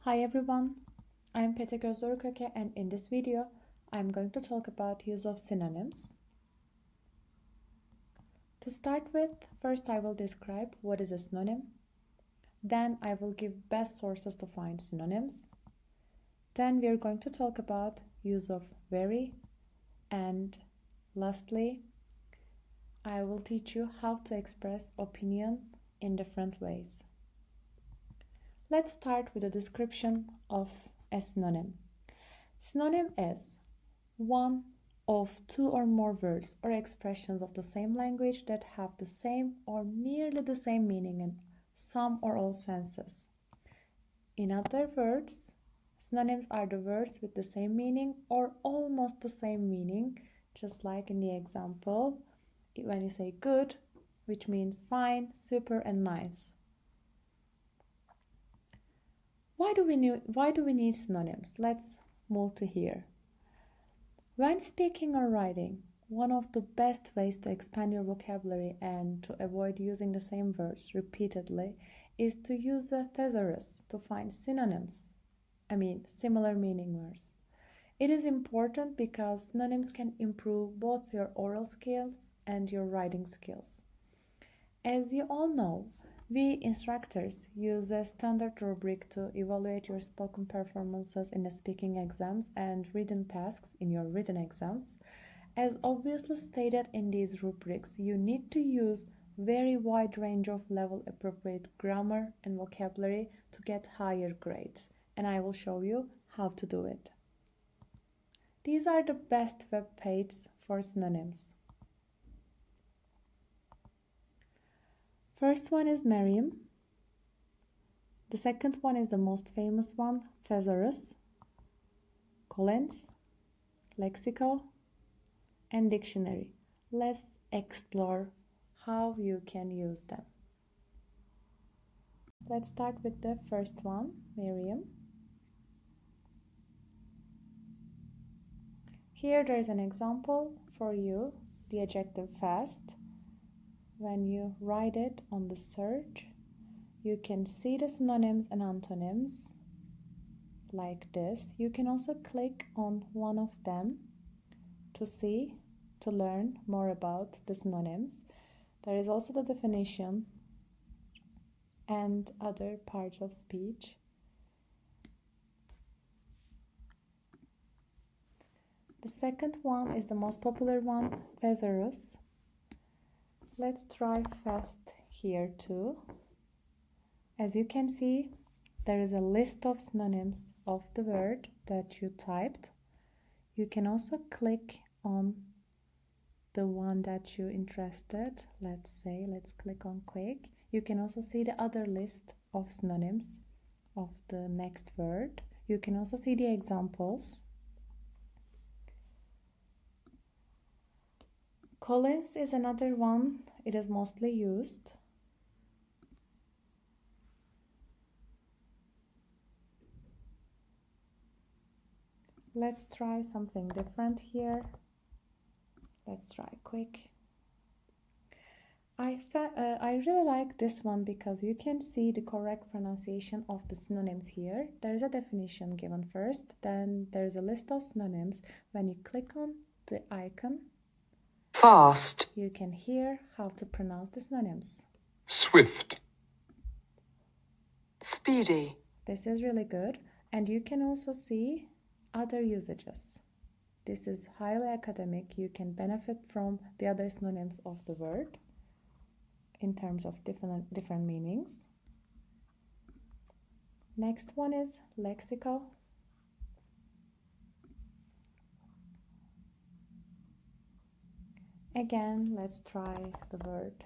Hi everyone, I'm Petek Özorköke and in this video I'm going to talk about use of synonyms. To start with, first I will describe what is a synonym. Then I will give best sources to find synonyms. Then we are going to talk about use of very, and lastly I will teach you how to express opinion in different ways. Let's start with a description of a synonym. Synonym is one of two or more words or expressions of the same language that have the same or nearly the same meaning in some or all senses. In other words, synonyms are the words with the same meaning or almost the same meaning, just like in the example when you say good, which means fine, super, and nice. Why do we need synonyms? Let's move to here. When speaking or writing, one of the best ways to expand your vocabulary and to avoid using the same words repeatedly is to use a thesaurus to find synonyms, similar meaning words. It is important because synonyms can improve both your oral skills and your writing skills. As you all know, we instructors use a standard rubric to evaluate your spoken performances in the speaking exams and written tasks in your written exams. As obviously stated in these rubrics, you need to use very wide range of level appropriate grammar and vocabulary to get higher grades, and I will show you how to do it. These are the best web pages for synonyms. First one is Merriam. The second one is the most famous one, Thesaurus, Collins, Lexico, and Dictionary. Let's explore how you can use them. Let's start with the first one, Merriam. Here there is an example for you, the adjective fast. When you write it on the search, you can see the synonyms and antonyms like this. You can also click on one of them to learn more about the synonyms. There is also the definition and other parts of speech. The second one is the most popular one, thesaurus. Let's try fast here too. As you can see, there is a list of synonyms of the word that you typed. You can also click on the one that you're interested. Let's click on quick. You can also see the other list of synonyms of the next word. You can also see the examples. Collins is another one. It is mostly used. Let's try something different here. Let's try quick. I really like this one because you can see the correct pronunciation of the synonyms here. There is a definition given first, then there is a list of synonyms. When you click on the icon, fast, you can hear how to pronounce the synonyms. Swift, speedy. This is really good, and you can also see other usages. This is highly academic. You can benefit from the other synonyms of the word in terms of different meanings. Next one is lexical. Again, let's try the word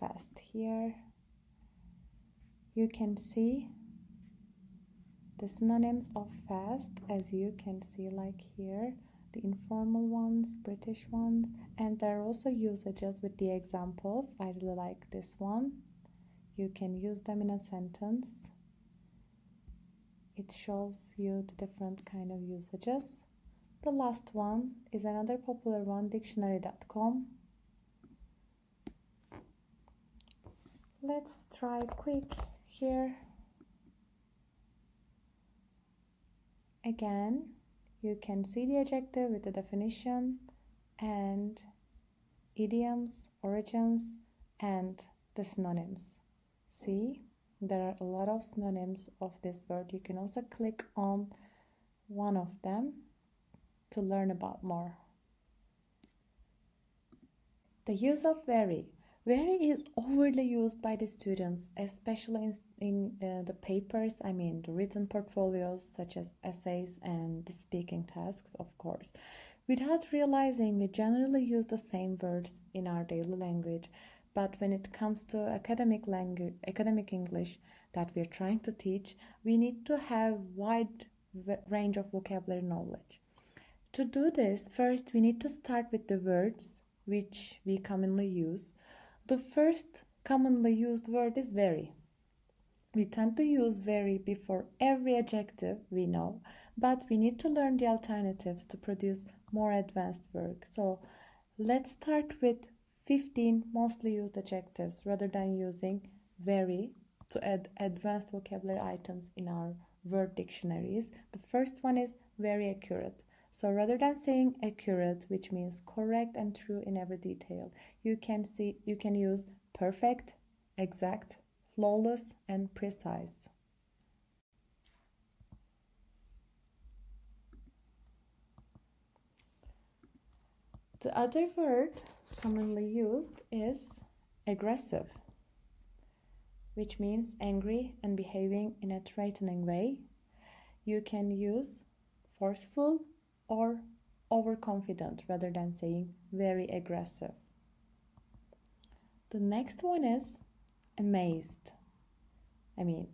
fast here. You can see the synonyms of fast, as you can see like here, the informal ones, British ones, and there are also usages with the examples. I really like this one. You can use them in a sentence. It shows you the different kind of usages. The last one is another popular one, dictionary.com. Let's try quick here. Again, you can see the adjective with the definition and idioms, origins, and the synonyms. See, there are a lot of synonyms of this word. You can also click on one of them to learn about more. The use of very. Very is overly used by the students, especially in the papers, the written portfolios such as essays and the speaking tasks, of course. Without realizing, we generally use the same words in our daily language, but when it comes to academic English that we're trying to teach, we need to have wide range of vocabulary knowledge. To do this, first we need to start with the words which we commonly use. The first commonly used word is very. We tend to use very before every adjective we know, but we need to learn the alternatives to produce more advanced work. So let's start with 15 mostly used adjectives rather than using very to add advanced vocabulary items in our word dictionaries. The first one is very accurate. So rather than saying accurate, which means correct and true in every detail, you can use perfect, exact, flawless, and precise. The other word commonly used is aggressive, which means angry and behaving in a threatening way. You can use forceful or overconfident rather than saying very aggressive. The next one is amazed,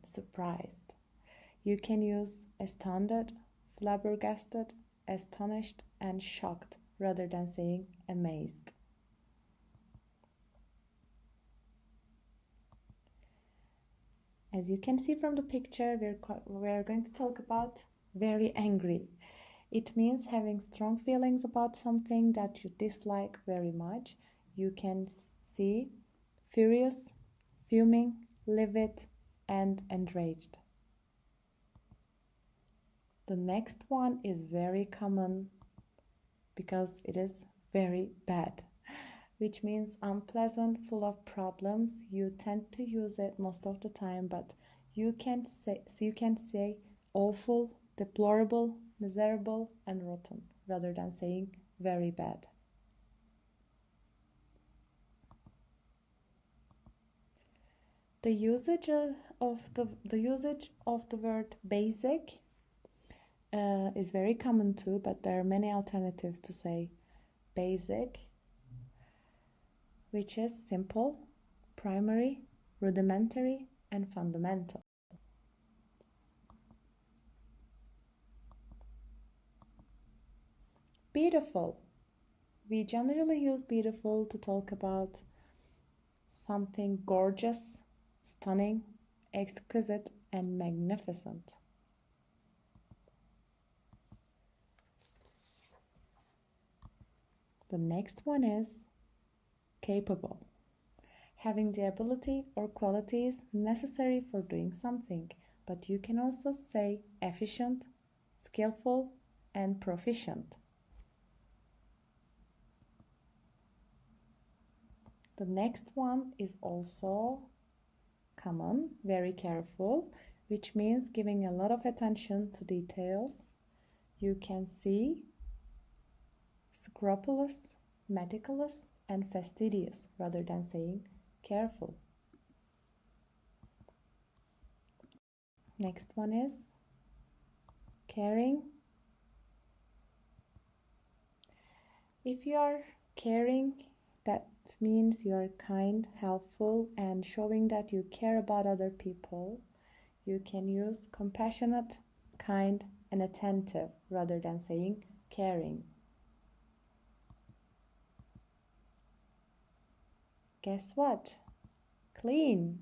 surprised. You can use astounded, flabbergasted, astonished, and shocked rather than saying amazed. As you can see from the picture, we're going to talk about very angry. It means having strong feelings about something that you dislike very much. You can see furious, fuming, livid, and enraged. The next one is very common because it is very bad, which means unpleasant, full of problems. You tend to use it most of the time, but you can say awful, deplorable, miserable, and rotten rather than saying very bad. The usage of the word basic is very common too, but there are many alternatives to say basic, which is simple, primary, rudimentary, and fundamental. Beautiful. We generally use beautiful to talk about something gorgeous, stunning, exquisite, and magnificent. The next one is capable, having the ability or qualities necessary for doing something, but you can also say efficient, skillful, and proficient. The next one is also common, very careful, which means giving a lot of attention to details. You can see scrupulous, meticulous, and fastidious rather than saying careful. Next one is caring. If you are caring, that means you are kind, helpful, and showing that you care about other people. You can use compassionate, kind, and attentive rather than saying caring. Guess what? Clean.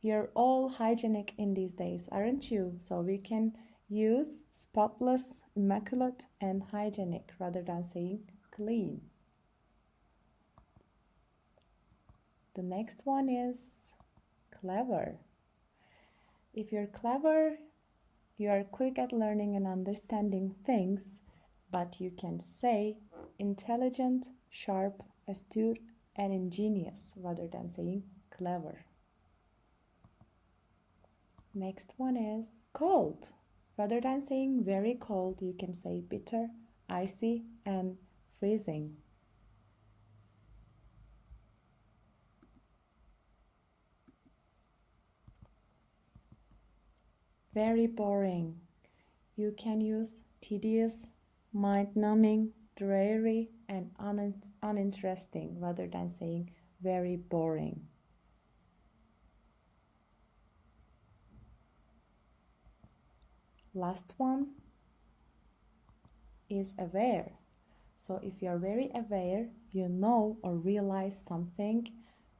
You're all hygienic in these days, aren't you? So we can use spotless, immaculate, and hygienic rather than saying clean. The next one is clever. If you're clever, You are quick at learning and understanding things, but you can say intelligent, sharp, astute, and ingenious rather than saying clever. Next one is cold. Rather than saying very cold, you can say bitter, icy, and freezing. Very boring. You can use tedious, mind-numbing, dreary, and uninteresting rather than saying very boring. Last one is aware. So if you're very aware, you know or realize something,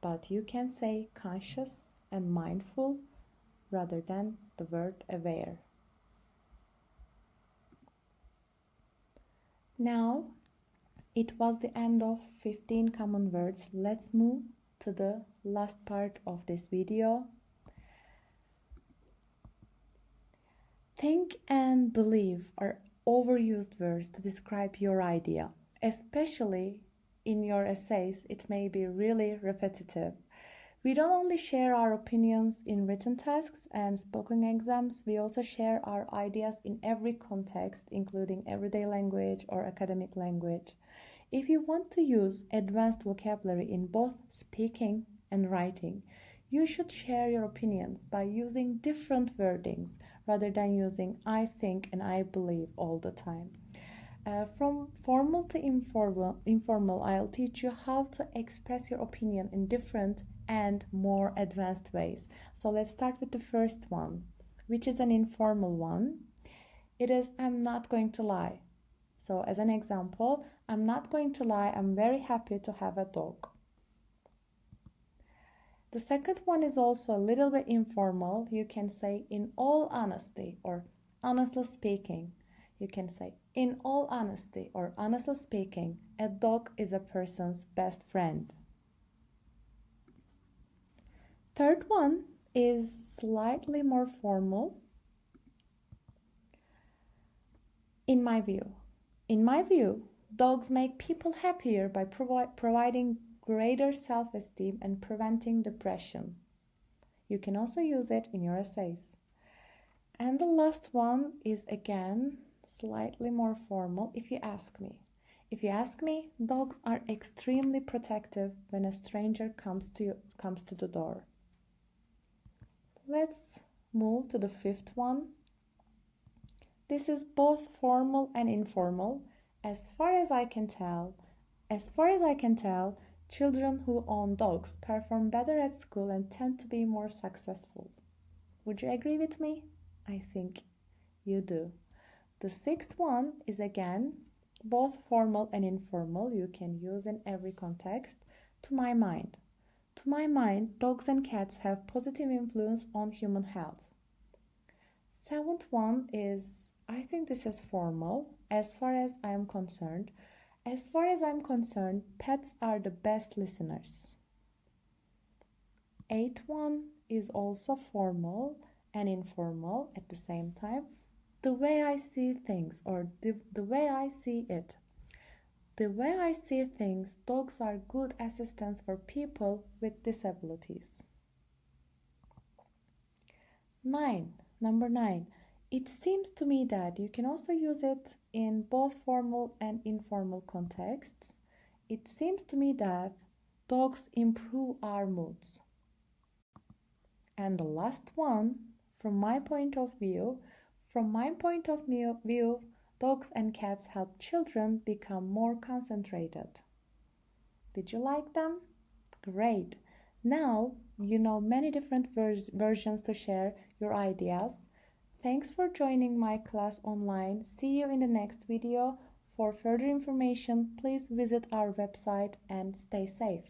but you can say conscious and mindful rather than the word aware. Now, it was the end of 15 common words. Let's move to the last part of this video. Think and believe are overused words to describe your idea. Especially in your essays, it may be really repetitive. We don't only share our opinions in written tasks and spoken exams, we also share our ideas in every context, including everyday language or academic language. If you want to use advanced vocabulary in both speaking and writing, you should share your opinions by using different wordings rather than using I think and I believe all the time. From formal to informal, I'll teach you how to express your opinion in different and more advanced ways. So let's start with the first one, which is an informal one. It is I'm not going to lie. So as an example, I'm not going to lie, I'm very happy to have a dog. The second one is also a little bit informal. You can say in all honesty or honestly speaking. You can say in all honesty or honestly speaking, a dog is a person's best friend. Third one is slightly more formal. In my view, dogs make people happier by providing greater self-esteem and preventing depression. You can also use it in your essays. And the last one is again slightly more formal. If you ask me, dogs are extremely protective when a stranger comes to the door. Let's move to the fifth one. This is both formal and informal. As far as I can tell, children who own dogs perform better at school and tend to be more successful. Would you agree with me? I think you do. The sixth one is again both formal and informal. You can use in every context. To my mind, dogs and cats have positive influence on human health. Seventh one is, I think this is formal. As far as I'm concerned, pets are the best listeners. Eighth one is also formal and informal at the same time. The way I see things, or the way I see it. The way I see things, dogs are good assistants for people with disabilities. Number 9. It seems to me that you can also use it in both formal and informal contexts. It seems to me that dogs improve our moods. And the last one, from my point of view, dogs and cats help children become more concentrated. Did you like them? Great. Now you know many different versions to share your ideas. Thanks for joining my class online. See you in the next video. For further information, please visit our website and stay safe.